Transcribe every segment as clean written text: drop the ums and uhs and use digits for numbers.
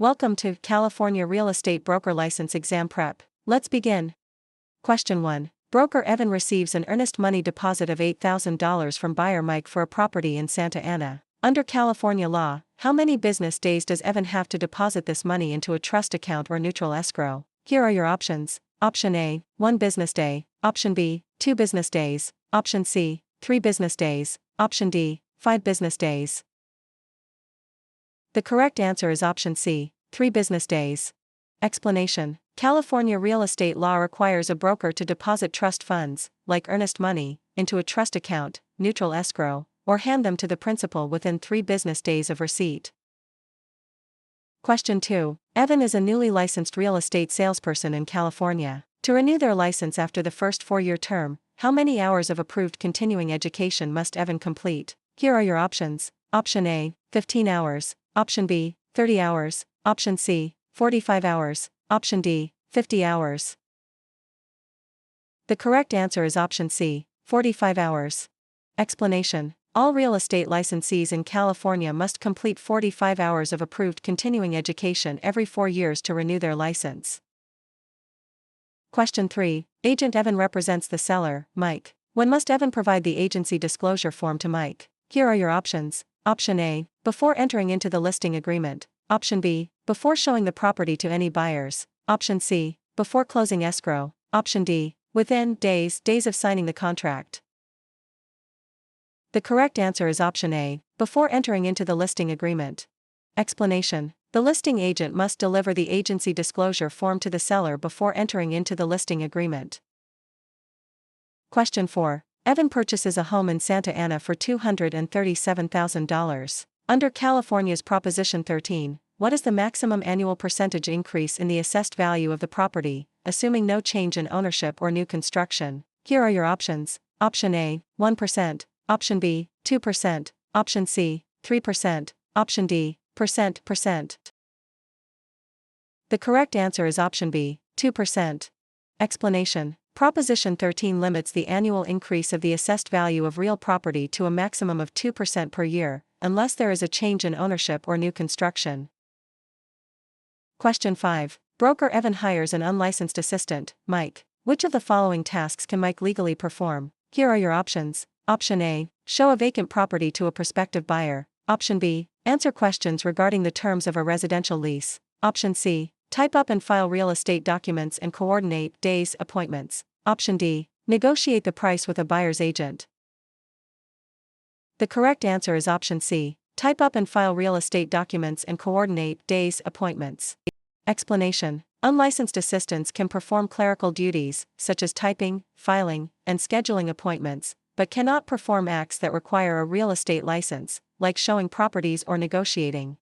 Welcome to California Real Estate Broker License Exam Prep. Let's begin. Question 1. Broker Evan receives an earnest money deposit of $8,000 from buyer Mike for a property in Santa Ana. Under California law, how many business days does Evan have to deposit this money into a trust account or neutral escrow? Here are your options. Option A, 1 business day. Option B, 2 business days. Option C, 3 business days. Option D, 5 business days. The correct answer is option C, 3 business days. Explanation. California real estate law requires a broker to deposit trust funds, like earnest money, into a trust account, neutral escrow, or hand them to the principal within 3 business days of receipt. Question 2. Evan is a newly licensed real estate salesperson in California. To renew their license after the first 4-year term, how many hours of approved continuing education must Evan complete? Here are your options. Option A, 15 hours. Option B, 30 hours. Option C, 45 hours. Option D, 50 hours. The correct answer is option C, 45 hours. Explanation. All real estate licensees in California must complete 45 hours of approved continuing education every 4 years to renew their license. Question 3. Agent Evan represents the seller, Mike. When must Evan provide the agency disclosure form to Mike? Here are your options. Option A, before entering into the listing agreement. Option B, before showing the property to any buyers. Option C, before closing escrow. Option D, within days of signing the contract. The correct answer is option A, before entering into the listing agreement. Explanation. The listing agent must deliver the agency disclosure form to the seller before entering into the listing agreement. Question 4. Evan purchases a home in Santa Ana for $237,000. Under California's Proposition 13, what is the maximum annual percentage increase in the assessed value of the property, assuming no change in ownership or new construction? Here are your options. Option A, 1%. Option B, 2%. Option C, 3%. Option D, percent. The correct answer is option B, 2%. Explanation. Proposition 13 limits the annual increase of the assessed value of real property to a maximum of 2% per year, unless there is a change in ownership or new construction. Question 5. Broker Evan hires an unlicensed assistant, Mike. Which of the following tasks can Mike legally perform? Here are your options. Option A, show a vacant property to a prospective buyer. Option B, answer questions regarding the terms of a residential lease. Option C, type up and file real estate documents and coordinate days appointments. Option D, negotiate the price with a buyer's agent. The correct answer is option C, type up and file real estate documents and coordinate days appointments. Explanation. Unlicensed assistants can perform clerical duties, such as typing, filing, and scheduling appointments, but cannot perform acts that require a real estate license, like showing properties or negotiating.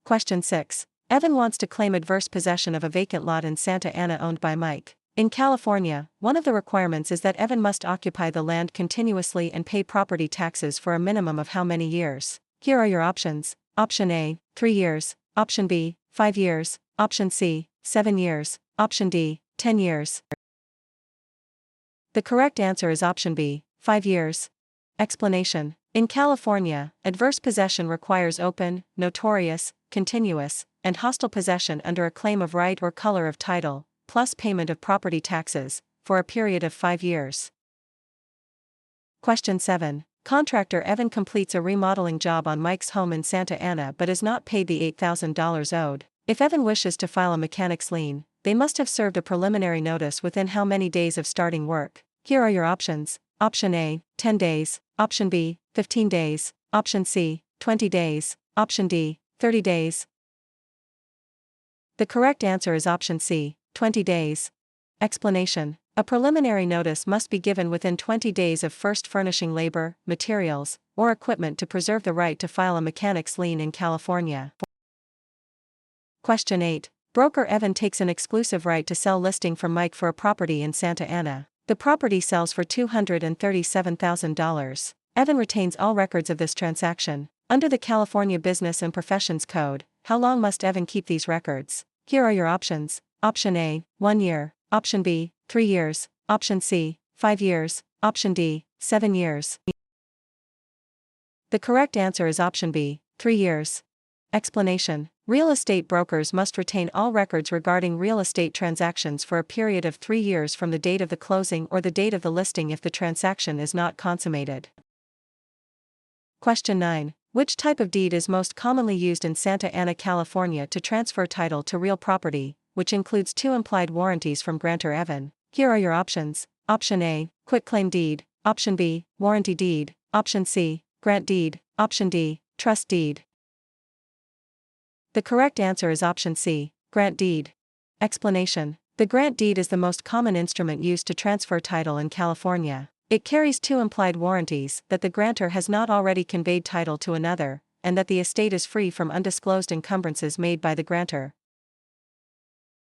Question 6. Evan wants to claim adverse possession of a vacant lot in Santa Ana owned by Mike. In California, one of the requirements is that Evan must occupy the land continuously and pay property taxes for a minimum of how many years? Here are your options. Option A, 3 years. Option B, 5 years. Option C, 7 years. Option D, 10 years. The correct answer is option B, 5 years. Explanation. In California, adverse possession requires open, notorious, continuous, and hostile possession under a claim of right or color of title, plus payment of property taxes, for a period of 5 years. Question 7. Contractor Evan completes a remodeling job on Mike's home in Santa Ana but is not paid the $8,000 owed. If Evan wishes to file a mechanic's lien, they must have served a preliminary notice within how many days of starting work? Here are your options. Option A, 10 days. Option B, 15 days. Option C, 20 days. Option D, 30 days. The correct answer is option C, 20 days. Explanation. A preliminary notice must be given within 20 days of first furnishing labor, materials, or equipment to preserve the right to file a mechanic's lien in California. Question 8. Broker Evan takes an exclusive right to sell listing from Mike for a property in Santa Ana. The property sells for $237,000. Evan retains all records of this transaction. Under the California Business and Professions Code, how long must Evan keep these records? Here are your options. Option A, 1 year. Option B, 3 years. Option C, 5 years. Option D, 7 years. The correct answer is option B, 3 years. Explanation: real estate brokers must retain all records regarding real estate transactions for a period of 3 years from the date of the closing or the date of the listing if the transaction is not consummated. Question 9. Which type of deed is most commonly used in Santa Ana, California to transfer title to real property, which includes 2 implied warranties from grantor Evan? Here are your options. Option A, quitclaim deed. Option B, warranty deed. Option C, grant deed. Option D, trust deed. The correct answer is option C, grant deed. Explanation: the grant deed is the most common instrument used to transfer title in California. It carries 2 implied warranties that the grantor has not already conveyed title to another, and that the estate is free from undisclosed encumbrances made by the grantor.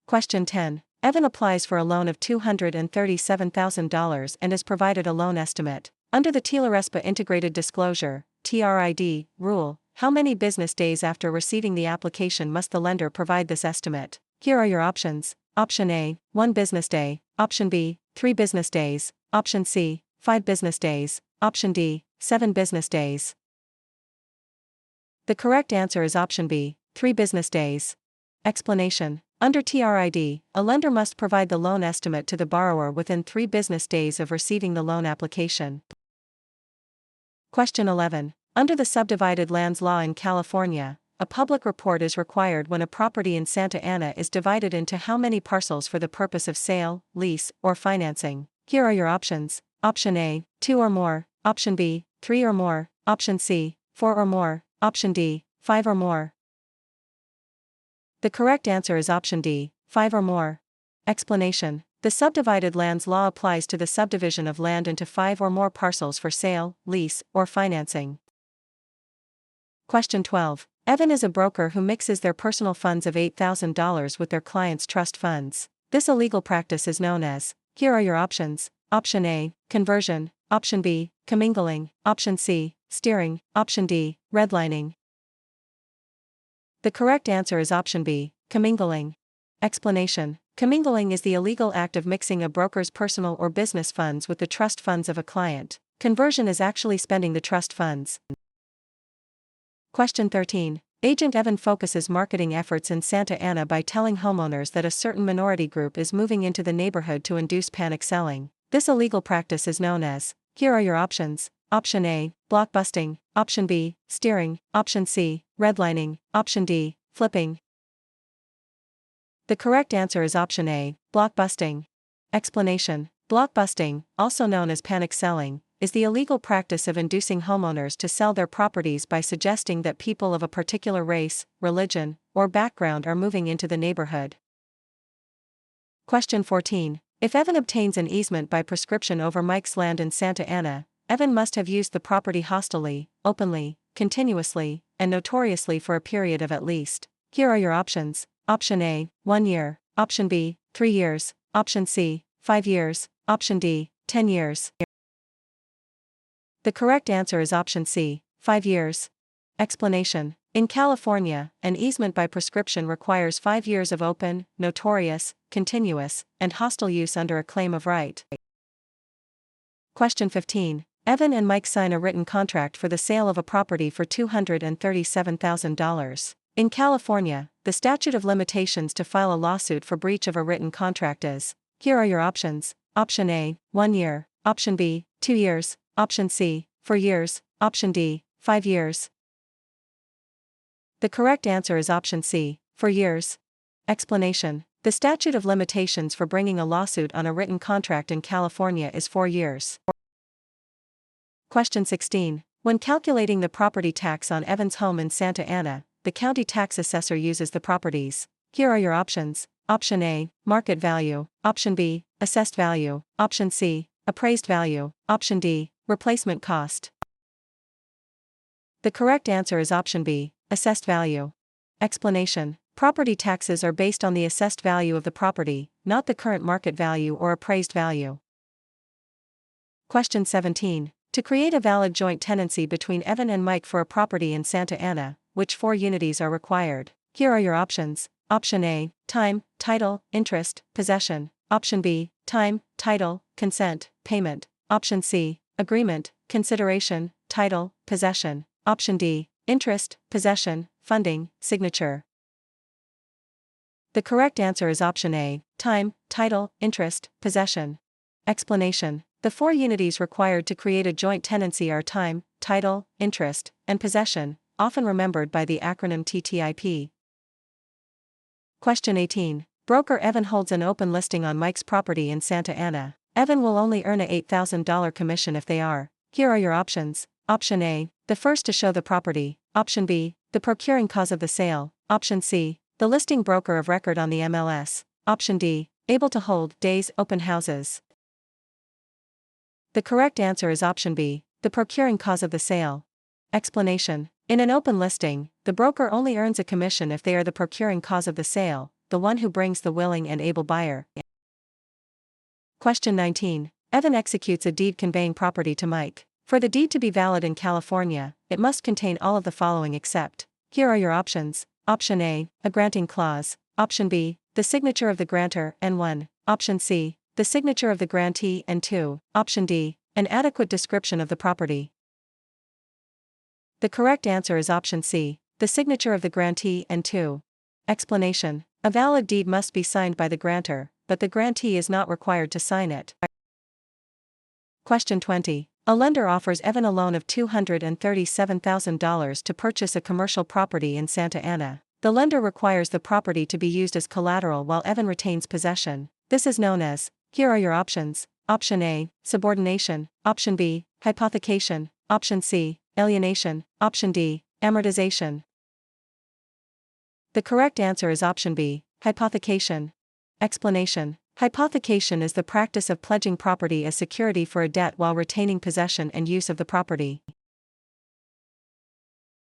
Question 10. Evan applies for a loan of $237,000 and is provided a loan estimate. Under the TILA-RESPA Integrated Disclosure (TRID) rule, how many business days after receiving the application must the lender provide this estimate? Here are your options. Option A, 1 business day. Option B, 3 business days. Option C, 5 business days. Option D, 7 business days. The correct answer is option B, 3 business days. Explanation: under TRID, a lender must provide the loan estimate to the borrower within 3 business days of receiving the loan application. Question 11. Under the Subdivided Lands Law in California, a public report is required when a property in Santa Ana is divided into how many parcels for the purpose of sale, lease, or financing? Here are your options. Option A, 2 or more. Option B, 3 or more. Option C, 4 or more. Option D, 5 or more. The correct answer is option D, 5 or more. Explanation: the Subdivided Lands Law applies to the subdivision of land into 5 or more parcels for sale, lease, or financing. Question 12. Evan is a broker who mixes their personal funds of $8,000 with their client's trust funds. This illegal practice is known as. Here are your options. Option A, conversion. Option B, commingling. Option C, steering. Option D, redlining. The correct answer is option B, commingling. Explanation: commingling is the illegal act of mixing a broker's personal or business funds with the trust funds of a client. Conversion is actually spending the trust funds. Question 13. Agent Evan focuses marketing efforts in Santa Ana by telling homeowners that a certain minority group is moving into the neighborhood to induce panic selling. This illegal practice is known as. Here are your options. Option A, blockbusting. Option B, steering. Option C, redlining. Option D, flipping. The correct answer is option A, blockbusting. Explanation: blockbusting, also known as panic selling, is the illegal practice of inducing homeowners to sell their properties by suggesting that people of a particular race, religion, or background are moving into the neighborhood. Question 14. If Evan obtains an easement by prescription over Mike's land in Santa Ana, Evan must have used the property hostilely, openly, continuously, and notoriously for a period of at least. Here are your options. Option A, 1 year. Option B, 3 years. Option C, 5 years. Option D, 10 years. The correct answer is option C, 5 years. Explanation: in California, an easement by prescription requires 5 years of open, notorious, continuous, and hostile use under a claim of right. Question 15. Evan and Mike sign a written contract for the sale of a property for $237,000. In California, the statute of limitations to file a lawsuit for breach of a written contract is. Here are your options. Option A, 1 year. Option B, 2 years. Option C, 4 years. Option D, 5 years. The correct answer is option C, 4 years. Explanation: the statute of limitations for bringing a lawsuit on a written contract in California is 4 years. Question 16. When calculating the property tax on Evan's home in Santa Ana, the county tax assessor uses the properties. Here are your options. Option A, market value. Option B, assessed value. Option C, appraised value. Option D, replacement cost. The correct answer is option B, assessed value. Explanation: property taxes are based on the assessed value of the property, not the current market value or appraised value. Question 17. To create a valid joint tenancy between Evan and Mike for a property in Santa Ana, which 4 unities are required? Here are your options. Option A, time, title, interest, possession. Option B, time, title, consent, payment. Option C, agreement, consideration, title, possession. Option D, interest, possession, funding, signature. The correct answer is option A, time, title, interest, possession. Explanation. The four unities required to create a joint tenancy are time, title, interest, and possession, often remembered by the acronym TTIP. Question 18. Broker Evan holds an open listing on Mike's property in Santa Ana. Evan will only earn a $8,000 commission if they are. Here are your options. Option A, the first to show the property. Option B, the procuring cause of the sale. Option C, the listing broker of record on the MLS. Option D, able to hold days open houses. The correct answer is option B, the procuring cause of the sale. Explanation. In an open listing, the broker only earns a commission if they are the procuring cause of the sale, the one who brings the willing and able buyer. Question 19. Evan executes a deed conveying property to Mike. For the deed to be valid in California, it must contain all of the following except. Here are your options. Option A, a granting clause. Option B, the signature of the grantor, N1. Option C, the signature of the grantee, N2. Option D, an adequate description of the property. The correct answer is option C, the signature of the grantee, N2. Explanation. A valid deed must be signed by the grantor, but the grantee is not required to sign it. Question 20. A lender offers Evan a loan of $237,000 to purchase a commercial property in Santa Ana. The lender requires the property to be used as collateral while Evan retains possession. This is known as. Here are your options. Option A, subordination. Option B, hypothecation. Option C, alienation. Option D, amortization. The correct answer is option B, hypothecation. Explanation. Hypothecation is the practice of pledging property as security for a debt while retaining possession and use of the property.